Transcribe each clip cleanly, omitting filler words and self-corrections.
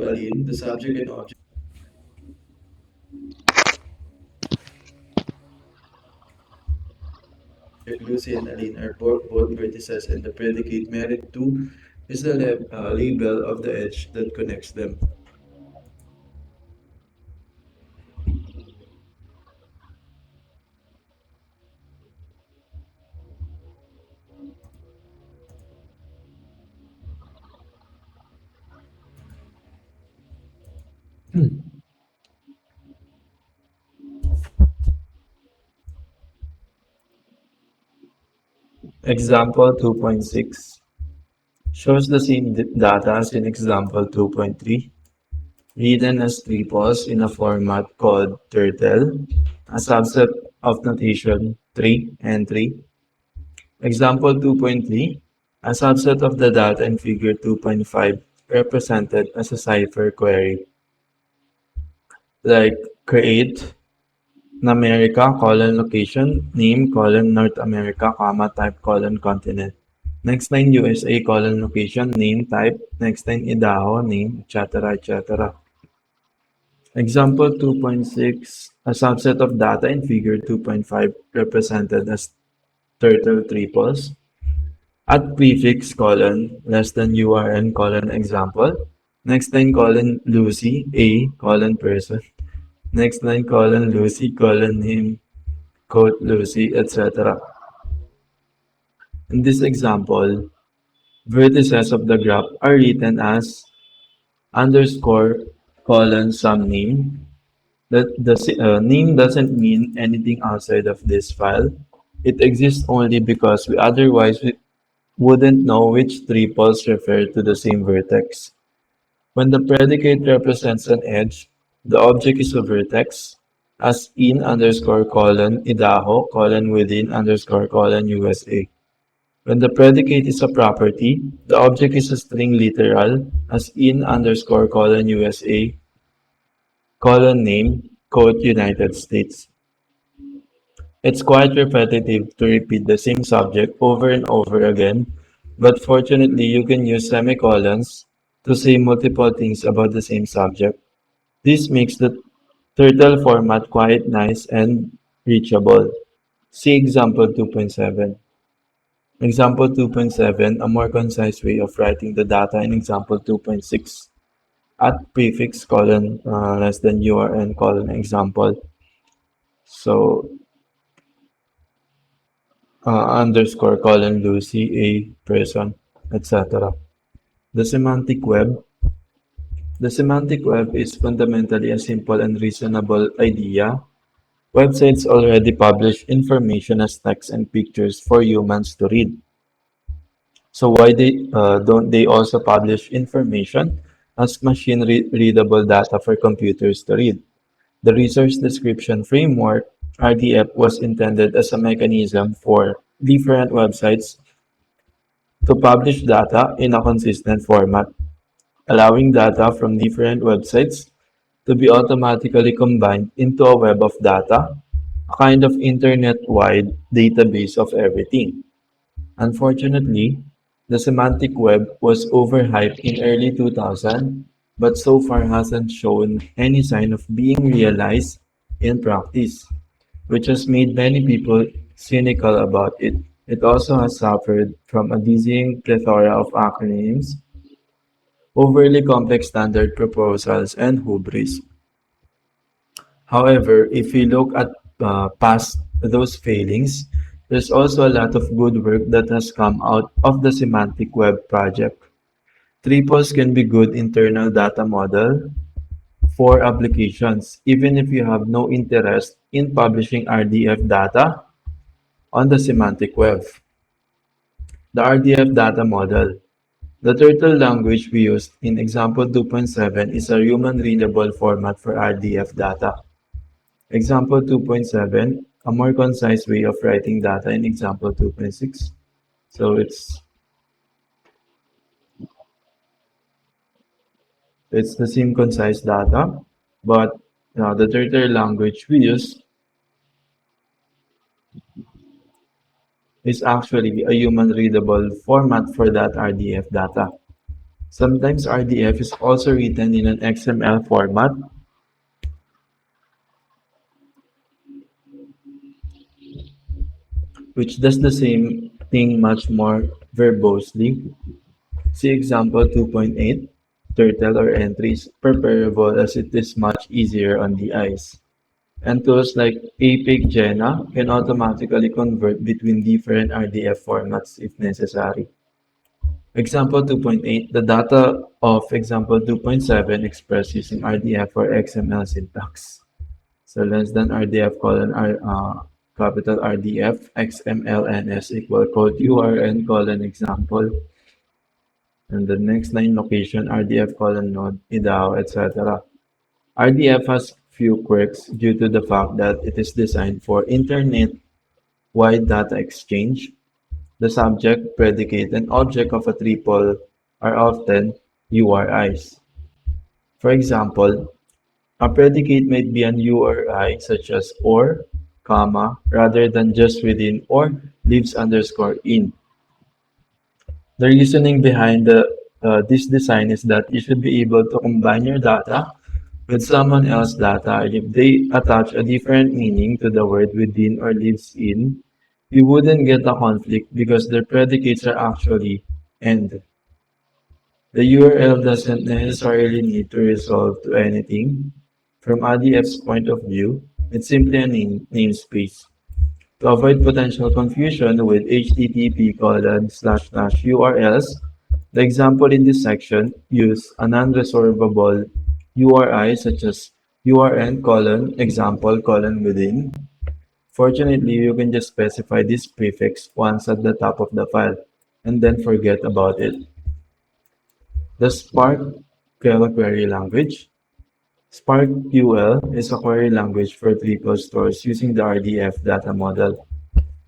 to Aline, the subject and object. Lucy and Aline are both vertices, and the predicate married to is the label of the edge that connects them. Example 2.6 shows the same data as in example 2.3, written as triples in a format called turtle, a subset of notation 3 and 3. Example 2.3, a subset of the data in figure 2.5 represented as a cipher query, like create Namerica, location, name, North America, type, continent. Next line USA, location, name, type. Next line Idaho, name, etc., etc. Example 2.6, a subset of data in figure 2.5 represented as turtle triples. At prefix less than URN example. Next line Lucy, A, person. Next line Lucy, name, quote Lucy, etc. In this example, vertices of the graph are written as underscore some name. The name doesn't mean anything outside of this file. It exists only because we wouldn't know which triples refer to the same vertex. When the predicate represents an edge, the object is a vertex, as in underscore Idaho within underscore USA. When the predicate is a property, the object is a string literal, as in underscore USA, name, quote United States. It's quite repetitive to repeat the same subject over and over again, but fortunately you can use semicolons to say multiple things about the same subject. This makes the turtle format quite nice and reachable. See example 2.7. Example 2.7, a more concise way of writing the data in example 2.6. At prefix less than URN example. So underscore Lucy, a person, etc. The semantic web. The semantic web is fundamentally a simple and reasonable idea. Websites already publish information as text and pictures for humans to read. So why don't they also publish information as machine-readable data for computers to read? The Resource Description Framework, RDF, was intended as a mechanism for different websites to publish data in a consistent format, allowing data from different websites to be automatically combined into a web of data, a kind of internet-wide database of everything. Unfortunately, the semantic web was overhyped in early 2000, but so far hasn't shown any sign of being realized in practice, which has made many people cynical about it. It also has suffered from a dizzying plethora of acronyms, overly complex standard proposals, and hubris. However, if we look at past those failings, there's also a lot of good work that has come out of the Semantic Web project. Triples can be good internal data model for applications, even if you have no interest in publishing RDF data on the Semantic Web. The RDF data model. The turtle language we used in example 2.7 is a human-readable format for RDF data. Example 2.7, a more concise way of writing data in example 2.6. So it's the same concise data, but the turtle language we use is actually a human readable format for that RDF data. Sometimes RDF is also written in an XML format, which does the same thing much more verbosely. See example 2.8, turtle or entries, preferable as it is much easier on the eyes. And tools like APIC Jena can automatically convert between different RDF formats if necessary. Example 2.8, the data of example 2.7 expressed using RDF or XML syntax. So less than RDF colon capital RDF XMLNS equal code URN colon example. And the next line location RDF colon node, IDAO, etc. RDF has few quirks due to the fact that it is designed for internet-wide data exchange. The subject, predicate, and object of a triple are often URIs. For example, a predicate might be an URI such as or, comma, rather than just within or leaves underscore in. The reasoning behind this design is that you should be able to combine your data with someone else's data. If they attach a different meaning to the word within or lives in, you wouldn't get a conflict because their predicates are actually and. The URL doesn't necessarily need to resolve to anything. From RDF's point of view, it's simply a namespace. To avoid potential confusion with HTTP ://URLs, the example in this section use a non-resolvable URI such as URN example within. Fortunately, you can just specify this prefix once at the top of the file and then forget about it. The SparkQL query language. SparkQL is a query language for triple stores using the RDF data model.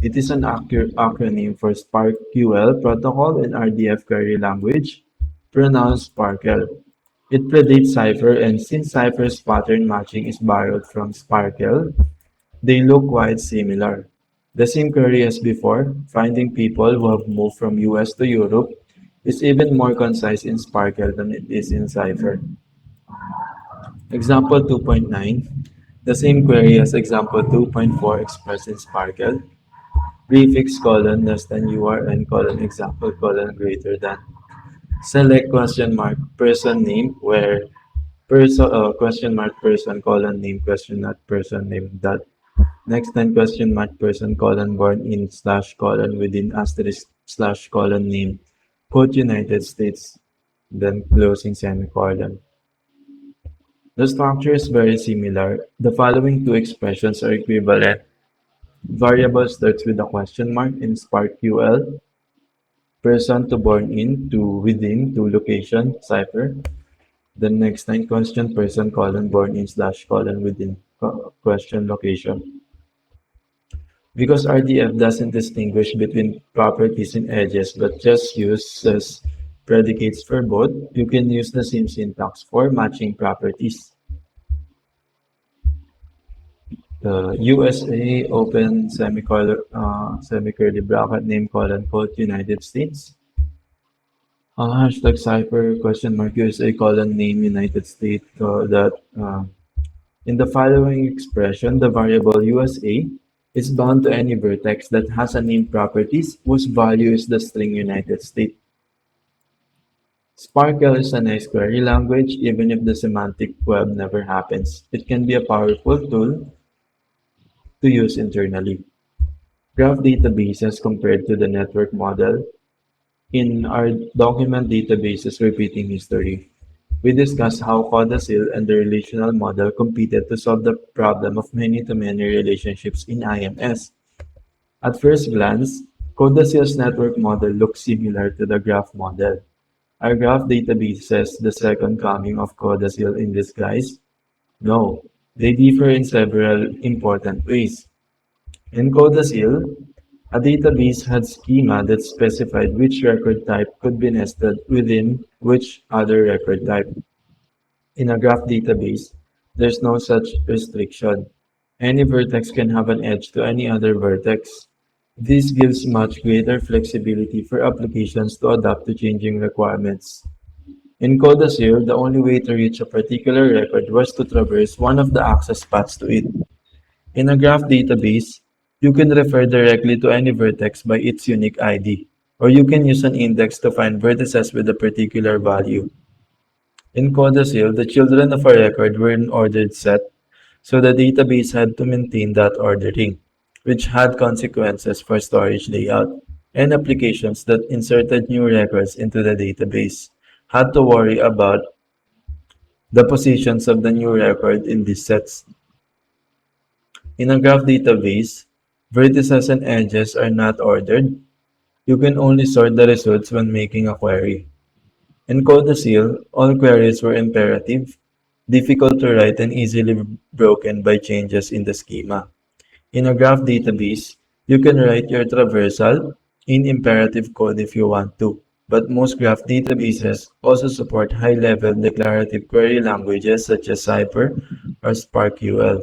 It is an acronym for SparkQL Protocol and RDF Query Language, pronounced Sparkle. It predates Cypher, and since Cypher's pattern matching is borrowed from Sparkle, they look quite similar. The same query as before, finding people who have moved from US to Europe, is even more concise in Sparkle than it is in Cypher. Example 2.9, the same query as example 2.4 expressed in Sparkle, prefix less than URN example greater than. Select question mark person name where question mark person name question not person name dot. Next line question mark person born in / within asterisk / name quote United States, then closing semicolon. The structure is very similar. The following two expressions are equivalent. Variable starts with a question mark in SparkQL. Person to born in to within to location Cypher. The next line question person born in / within question location. Because RDF doesn't distinguish between properties and edges but just uses predicates for both, you can use the same syntax for matching properties. USA open semi-curly bracket name quote United States. Hashtag Cypher question mark USA name United States in the following expression, the variable USA is bound to any vertex that has a name properties whose value is the string United States. Sparkle is a nice query language even if the semantic web never happens. It can be a powerful tool to use internally. Graph databases compared to the network model. In our document databases repeating history, we discussed how Codacil and the relational model competed to solve the problem of many-to-many relationships in IMS. At first glance, Codacil's network model looks similar to the graph model. Are graph databases the second coming of Codacil in disguise? No, they differ in several important ways. In Codacil, a database had schema that specified which record type could be nested within which other record type. In a graph database, there's no such restriction. Any vertex can have an edge to any other vertex. This gives much greater flexibility for applications to adapt to changing requirements. In CODASIL, the only way to reach a particular record was to traverse one of the access paths to it. In a graph database, you can refer directly to any vertex by its unique ID, or you can use an index to find vertices with a particular value. In CODASIL, the children of a record were in ordered set, so the database had to maintain that ordering, which had consequences for storage layout, and applications that inserted new records into the database had to worry about the positions of the new record in these sets. In a graph database, vertices and edges are not ordered. You can only sort the results when making a query. In CODASIL, all queries were imperative, difficult to write and easily broken by changes in the schema. In a graph database, you can write your traversal in imperative code if you want to, but most graph databases also support high-level declarative query languages such as Cypher or SparkQL.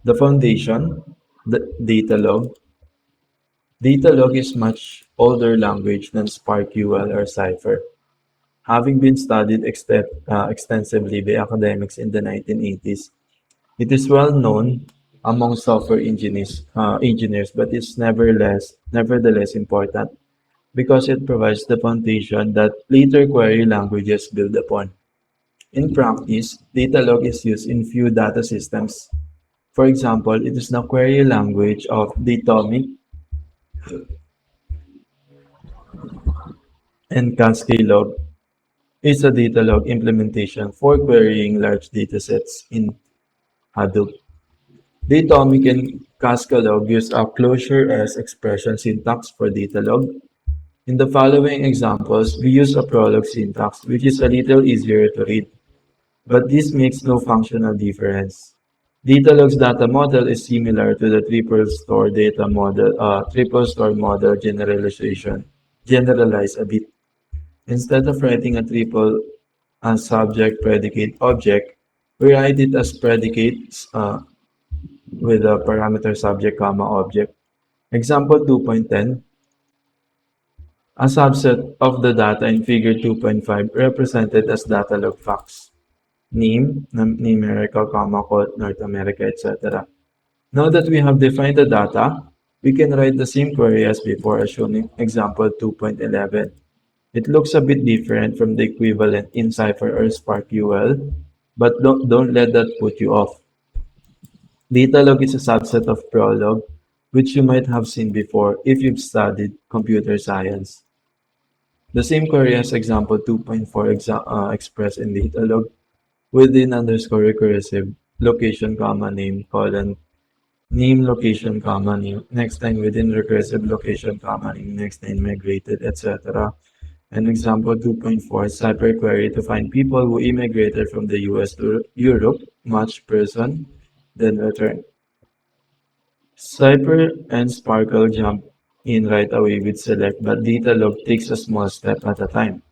The foundation, the Datalog. Datalog is much older language than SparkQL or Cypher, having been studied extensively by academics in the 1980s. It is well known among software engineers, but it's nevertheless important because it provides the foundation that later query languages build upon. In practice, Datalog is used in few data systems. For example, it is the query language of Datomic and Cascalog is a Datalog implementation for querying large datasets in Hadoop. Datomic and Cascalog use a closure-as expression syntax for Datalog. In the following examples, we use a Prolog syntax, which is a little easier to read, but this makes no functional difference. Datalog's data model is similar to the triple store model generalized a bit. Instead of writing a triple subject predicate object, we write it as predicates with a parameter subject comma object. Example 2.10. A subset of the data in figure 2.5 represented as Datalog facts. Name, numerical, comma, code, North America, etc. Now that we have defined the data, we can write the same query as before as shown in example 2.11. It looks a bit different from the equivalent in Cypher or SparkQL, but don't let that put you off. Datalog is a subset of Prolog, which you might have seen before if you've studied computer science. The same query as example 2.4 expressed in Datalog within underscore recursive location comma name colon name location comma name next line within recursive location comma name next line migrated etc. And example 2.4 Cypher query to find people who immigrated from the US to Europe, match person, then return. Cypher and Sparkle jump in right away with select, but Datalog takes a small step at a time.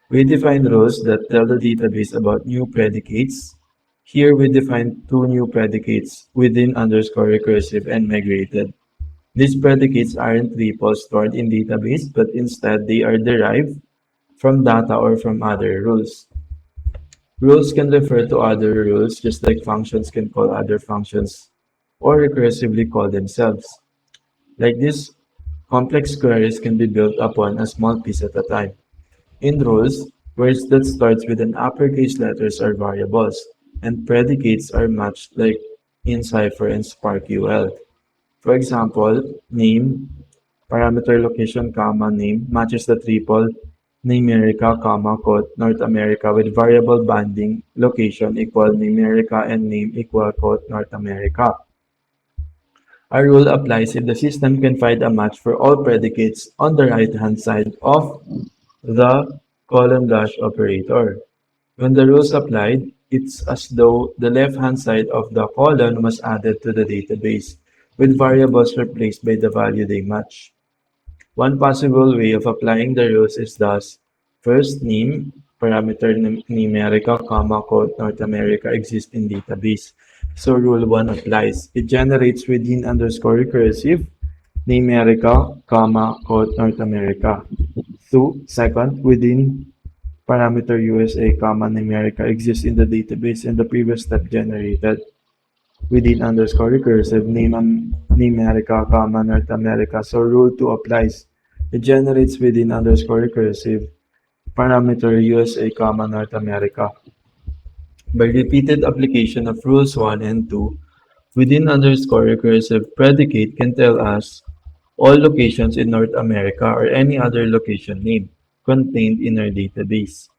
We define rules that tell the database about new predicates. Here we define two new predicates within underscore recursive and migrated. These predicates aren't triples stored in database, but instead they are derived from data or from other rules. Rules can refer to other rules just like functions can call other functions or recursively call themselves. Like this, complex queries can be built upon a small piece at a time. In rules, words that starts with an uppercase letters are variables, and predicates are matched like in Cypher and SparkQL. For example, name, parameter location, comma, name matches the triple Numerica, comma, quote, North America with variable banding location equal Numerica and name equal, quote, North America. Our rule applies if the system can find a match for all predicates on the right-hand side of the colon dash operator. When the rules applied, it's as though the left-hand side of the colon was added to the database, with variables replaced by the value they match. One possible way of applying the rules is thus: first name, parameter Numerica, comma, quote, North America exists in database. So rule 1 applies. It generates within underscore recursive Numerica, comma, quote, North America. 2. Second, within parameter USA, comma numerica exists in the database and the previous step generated within underscore recursive name numerica, comma North America. So rule 2 applies. It generates within underscore recursive parameter USA, comma North America. By repeated application of rules 1 and 2, within underscore recursive predicate can tell us all locations in North America or any other location name contained in our database.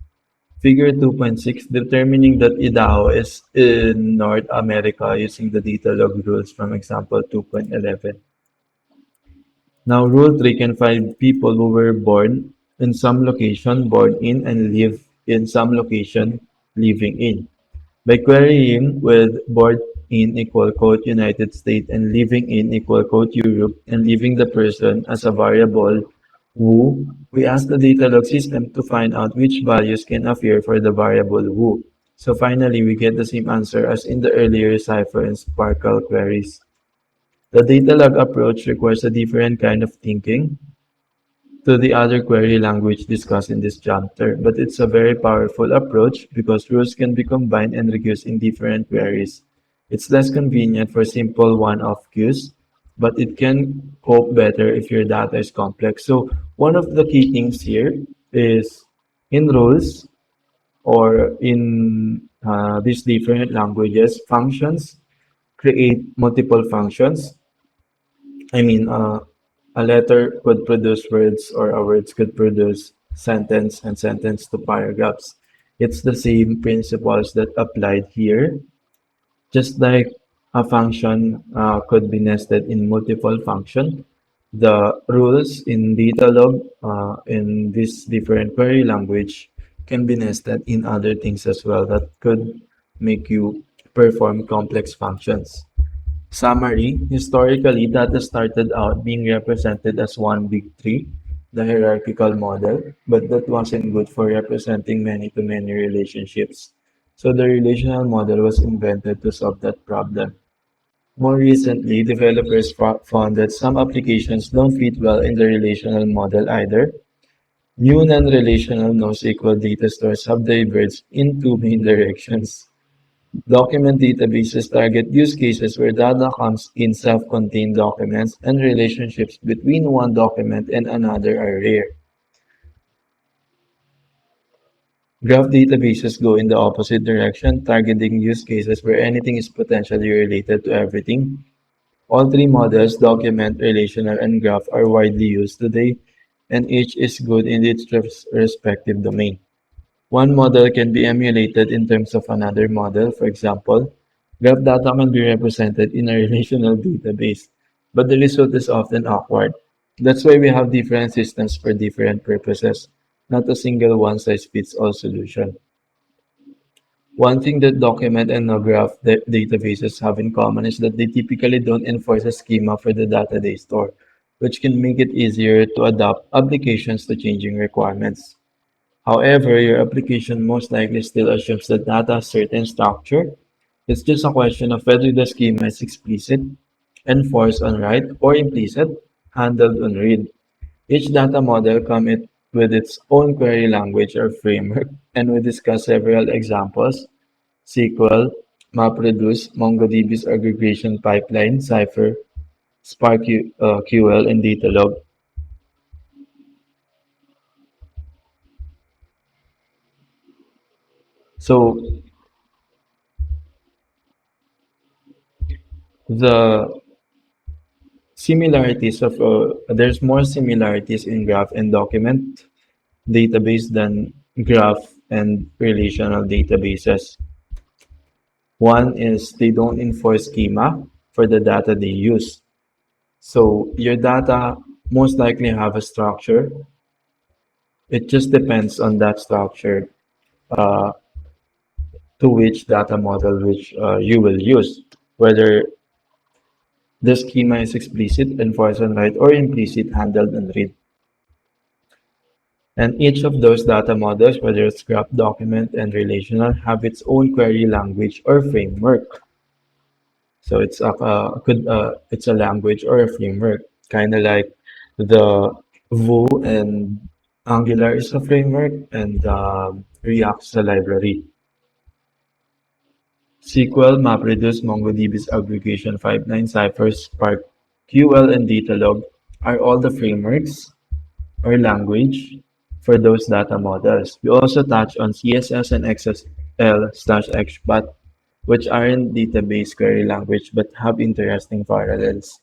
Figure 2.6 determining that Idaho is in North America using the data log rules from example 2.11. Now rule 3 can find people who were born in some location, born in, and live in some location, living in. By querying with born in equal quote United States and living in equal quote Europe and leaving the person as a variable who, we ask the data log system to find out which values can appear for the variable who. So finally, we get the same answer as in the earlier Cypher and Sparkle queries. The data log approach requires a different kind of thinking to the other query language discussed in this chapter, but it's a very powerful approach because rules can be combined and reused in different queries. It's less convenient for simple one-off queues, but it can cope better if your data is complex. So one of the key things here is in rules or in these different languages, functions create multiple functions. I mean, a letter could produce words or a words could produce sentence and sentence to paragraphs. It's the same principles that applied here. Just like a function could be nested in multiple function, the rules in Datalog in this different query language can be nested in other things as well that could make you perform complex functions. Summary: historically, data started out being represented as one big tree, the hierarchical model, but that wasn't good for representing many-to-many relationships. So the relational model was invented to solve that problem. More recently, developers found that some applications don't fit well in the relational model either. New non-relational NoSQL data stores have diverged in two main directions. Document databases target use cases where data comes in self-contained documents and relationships between one document and another are rare. Graph databases go in the opposite direction, targeting use cases where anything is potentially related to everything. All three models, document, relational, and graph, are widely used today, and each is good in its respective domain. One model can be emulated in terms of another model. For example, graph data can be represented in a relational database, but the result is often awkward. That's why we have different systems for different purposes, not a single one-size-fits-all solution. One thing that document and no graph databases have in common is that they typically don't enforce a schema for the data they store, which can make it easier to adapt applications to changing requirements. However, your application most likely still assumes that data has certain structure. It's just a question of whether the schema is explicit, enforced on write, or implicit, handled on read. Each data model comes with its own query language or framework, and we discuss several examples: SQL, MapReduce, MongoDB's aggregation pipeline, Cypher, Spark QL, and Datalog. So the similarities of there's more similarities in graph and document database than graph and relational databases. One is they don't enforce schema for the data they use. So your data most likely have a structure. It just depends on that structure uh, to which data model which you will use, whether the schema is explicit, enforced on write, or implicit, handled and read. And each of those data models, whether it's graph, document, and relational, have its own query language or framework. So it's a language or a framework, kind of like the Vue and Angular is a framework and React is a library. SQL, MapReduce, MongoDB's aggregation 5.9, Cypher, Spark, QL, and Datalog are all the frameworks or language for those data models. We also touch on CSS and XSL/XPath, which aren't database query language but have interesting parallels.